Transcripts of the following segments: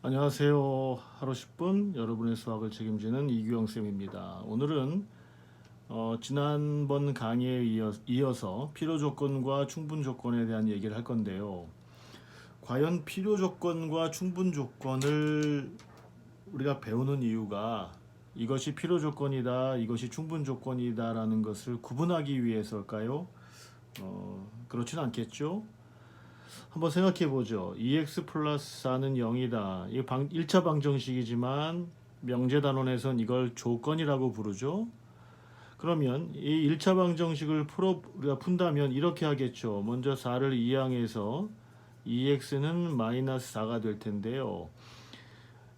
안녕하세요. 하루 10분 여러분의 수학을 책임지는 이규영 쌤입니다. 오늘은 지난번 강의에 이어서 필요 조건과 충분 조건에 대한 얘기를 할 건데요. 과연 필요 조건과 충분 조건을 우리가 배우는 이유가 이것이 필요 조건이다, 이것이 충분 조건이다라는 것을 구분하기 위해서일까요? 그렇진 않겠죠? 한번 생각해 보죠. 2x 플러스 4는 0이다. 이게 1차 방정식이지만 명제단원에선 이걸 조건이라고 부르죠. 그러면 이 1차 방정식을 우리가 푼다면 이렇게 하겠죠. 먼저 4를 이항해서 2x는 마이너스 4가 될 텐데요.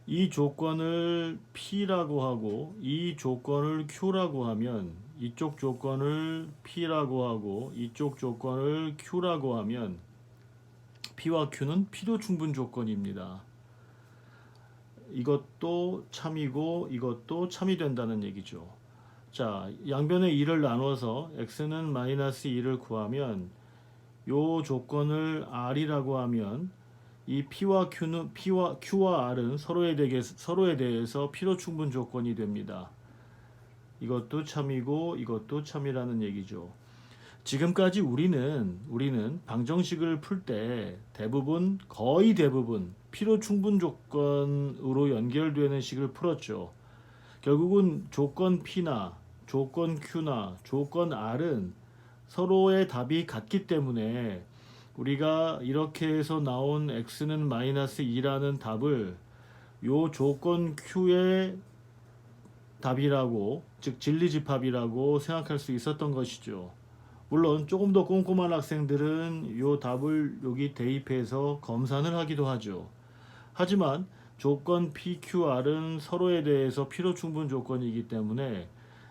이 조건을 P라고 하고 이 조건을 Q라고 하면 이쪽 조건을 P라고 하고 이쪽 조건을 Q라고 하면 P와 Q는 필요 충분 조건입니다. 이것도 참이고 이것도 참이 된다는 얘기죠. 자, 양변의 2를 나눠서 x는 마이너스 2를 구하면 요 조건을 R이라고 하면 이 Q와 R은 서로에 대해서 필요 충분 조건이 됩니다. 이것도 참이고 이것도 참이라는 얘기죠. 지금까지 우리는 방정식을 풀 때 거의 대부분 필요 충분 조건으로 연결되는 식을 풀었죠. 결국은 조건 P나 조건 Q나 조건 R은 서로의 답이 같기 때문에 우리가 이렇게 해서 나온 x는 마이너스 2라는 답을 요 조건 Q의 답이라고, 즉 진리집합이라고 생각할 수 있었던 것이죠. 물론 조금 더 꼼꼼한 학생들은 요 답을 여기 대입해서 검산을 하기도 하죠. 하지만 조건 PQR은 서로에 대해서 필요 충분 조건이기 때문에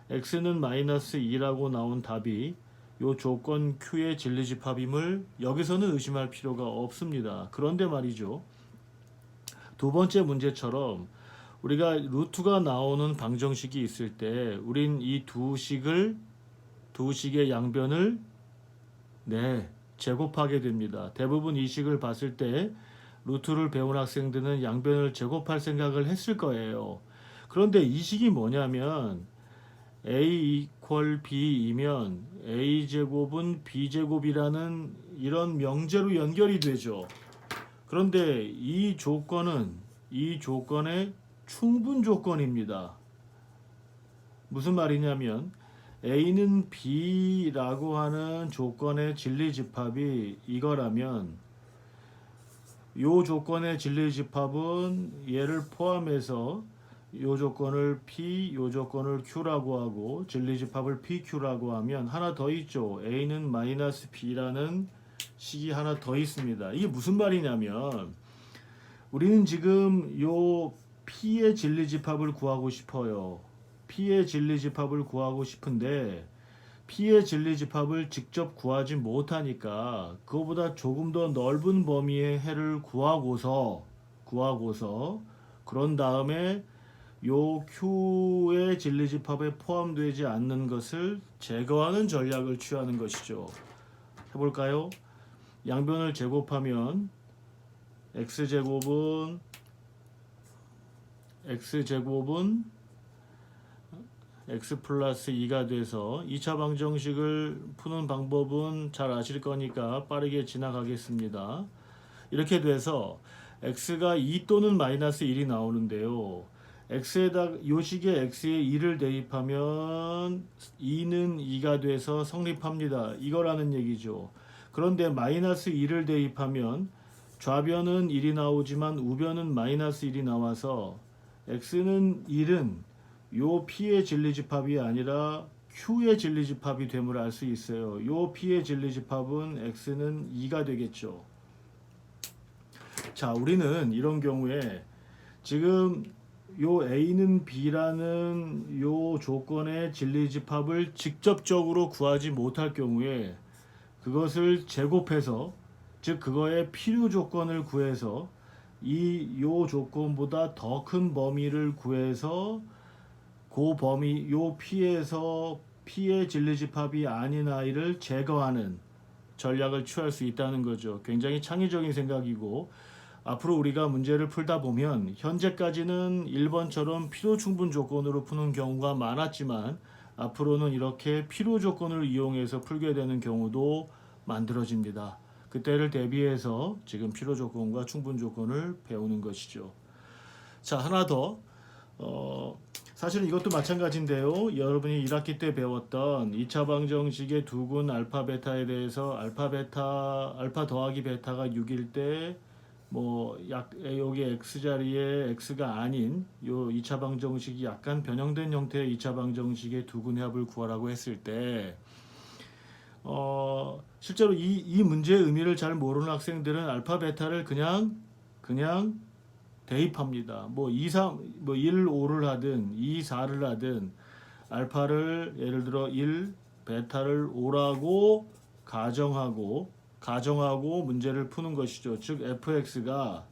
x는 마이너스 2라고 나온 답이 요 조건 Q의 진리집합임을 여기서는 의심할 필요가 없습니다. 그런데 말이죠. 두 번째 문제처럼 우리가 루트가 나오는 방정식이 있을 때 우린 이 두 식의 양변을 제곱하게 됩니다. 대부분 이 식을 봤을 때 루트를 배운 학생들은 양변을 제곱할 생각을 했을 거예요. 그런데 이 식이 뭐냐면 a 이퀄 b이면 a 제곱은 b 제곱이라는 이런 명제로 연결이 되죠. 그런데 이 조건의 충분 조건입니다. 무슨 말이냐면 A는 B라고 하는 조건의 진리집합이 이거라면 요 조건의 진리집합은 얘를 포함해서 요 조건을 P, 요 조건을 Q라고 하고 진리집합을 PQ라고 하면 하나 더 있죠. A는 마이너스 B라는 식이 하나 더 있습니다. 이게 무슨 말이냐면 우리는 지금 요 P의 진리집합을 구하고 싶어요. P의 진리집합을 구하고 싶은데 P의 진리집합을 직접 구하지 못하니까 그거보다 조금 더 넓은 범위의 해를 구하고서 그런 다음에 요 Q의 진리집합에 포함되지 않는 것을 제거하는 전략을 취하는 것이죠. 해볼까요? 양변을 제곱하면 x제곱은 x 플러스 2가 돼서 2차 방정식을 푸는 방법은 잘 아실 거니까 빠르게 지나가겠습니다. 이렇게 돼서 x가 2 또는 마이너스 1이 나오는데요. 요 식에 x에 2를 대입하면 2는 2가 돼서 성립합니다. 이거라는 얘기죠. 그런데 마이너스 2를 대입하면 좌변은 1이 나오지만 우변은 마이너스 1이 나와서 x는 1은 요 P의 진리집합이 아니라 Q의 진리집합이 됨을 알 수 있어요. 요 P의 진리집합은 x는 2가 되겠죠. 자, 우리는 이런 경우에 지금 요 A는 B라는 요 조건의 진리집합을 직접적으로 구하지 못할 경우에 그것을 제곱해서, 즉 그거의 필요 조건을 구해서 요 조건보다 더 큰 범위를 구해서 그 범위 요 P에서 P의 진리집합이 아닌 아이를 제거하는 전략을 취할 수 있다는 거죠. 굉장히 창의적인 생각이고 앞으로 우리가 문제를 풀다 보면 현재까지는 1번처럼 필요 충분 조건으로 푸는 경우가 많았지만 앞으로는 이렇게 필요 조건을 이용해서 풀게 되는 경우도 만들어집니다. 그때를 대비해서 지금 필요 조건과 충분 조건을 배우는 것이죠. 자, 하나 더. 사실은 이것도 마찬가지인데요. 여러분이 1학기 때 배웠던 2차 방정식의 두근 알파 베타에 대해서 알파 더하기 베타가 6일 때 여기 x 자리에 x가 아닌 요 2차 방정식이 약간 변형된 형태의 2차 방정식의 두근의 합을 구하라고 했을 때 실제로 이 문제의 의미를 잘 모르는 학생들은 알파 베타를 그냥 대입합니다. 2, 3, 1, 5를 하든 2, 4를 하든 알파를 예를 들어 1, 베타를 5라고 가정하고 문제를 푸는 것이죠. 즉 fx가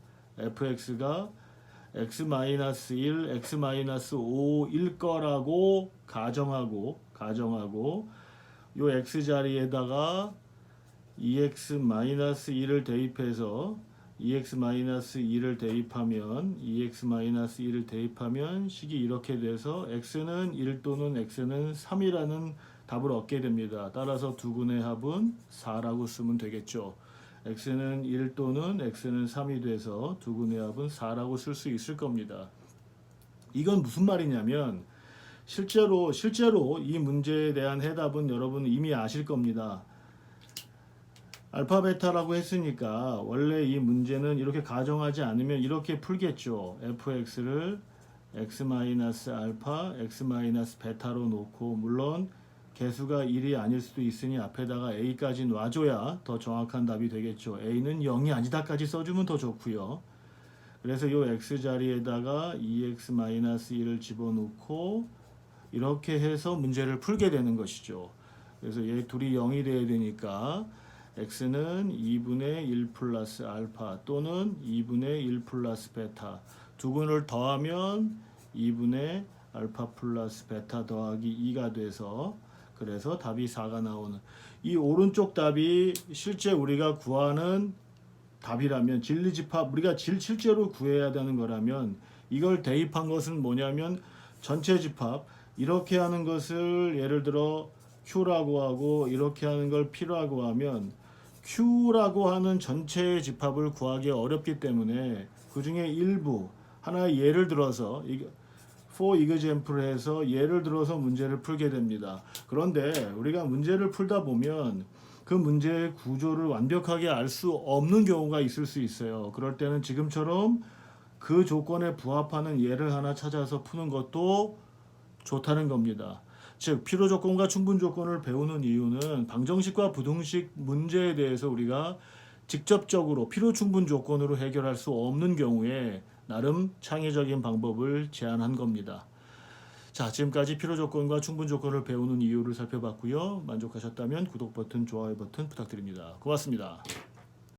x-1, x-5일 거라고 가정하고 요 x 자리에다가 2x-1을 대입해서 2x-2를 대입하면 식이 이렇게 돼서 x는 1 또는 x는 3이라는 답을 얻게 됩니다. 따라서 두근의 합은 4라고 쓰면 되겠죠. x는 1 또는 x는 3이 돼서 두근의 합은 4라고 쓸 수 있을 겁니다. 이건 무슨 말이냐면 실제로 이 문제에 대한 해답은 여러분 이미 아실 겁니다. 알파 베타라고 했으니까 원래 이 문제는 이렇게 가정하지 않으면 이렇게 풀겠죠. fx를 x-알파, x-베타로 놓고 물론 개수가 1이 아닐 수도 있으니 앞에다가 a까지 놔줘야 더 정확한 답이 되겠죠. a는 0이 아니다까지 써주면 더 좋고요. 그래서 이 x 자리에다가 2x-1을 집어넣고 이렇게 해서 문제를 풀게 되는 것이죠. 그래서 얘 둘이 0이 돼야 되니까 x는 2분의 1 플러스 알파 또는 2분의 1 플러스 베타 두근을 더하면 2분의 알파 플러스 베타 더하기 2가 돼서 그래서 답이 4가 나오는 이 오른쪽 답이 실제 우리가 구하는 답이라면 진리집합 우리가 실제로 구해야 되는 거라면 이걸 대입한 것은 뭐냐면 전체 집합 이렇게 하는 것을 예를 들어 Q라고 하고 이렇게 하는 걸 P라고 하면 Q라고 하는 전체 집합을 구하기 어렵기 때문에 그 중에 일부 하나의 예를 들어서 for example을 해서 예를 들어서 문제를 풀게 됩니다. 그런데 우리가 문제를 풀다 보면 그 문제의 구조를 완벽하게 알 수 없는 경우가 있을 수 있어요. 그럴 때는 지금처럼 그 조건에 부합하는 예를 하나 찾아서 푸는 것도 좋다는 겁니다. 즉 필요 조건과 충분 조건을 배우는 이유는 방정식과 부등식 문제에 대해서 우리가 직접적으로 필요 충분 조건으로 해결할 수 없는 경우에 나름 창의적인 방법을 제안한 겁니다. 자, 지금까지 필요 조건과 충분 조건을 배우는 이유를 살펴봤고요. 만족하셨다면 구독 버튼, 좋아요 버튼 부탁드립니다. 고맙습니다.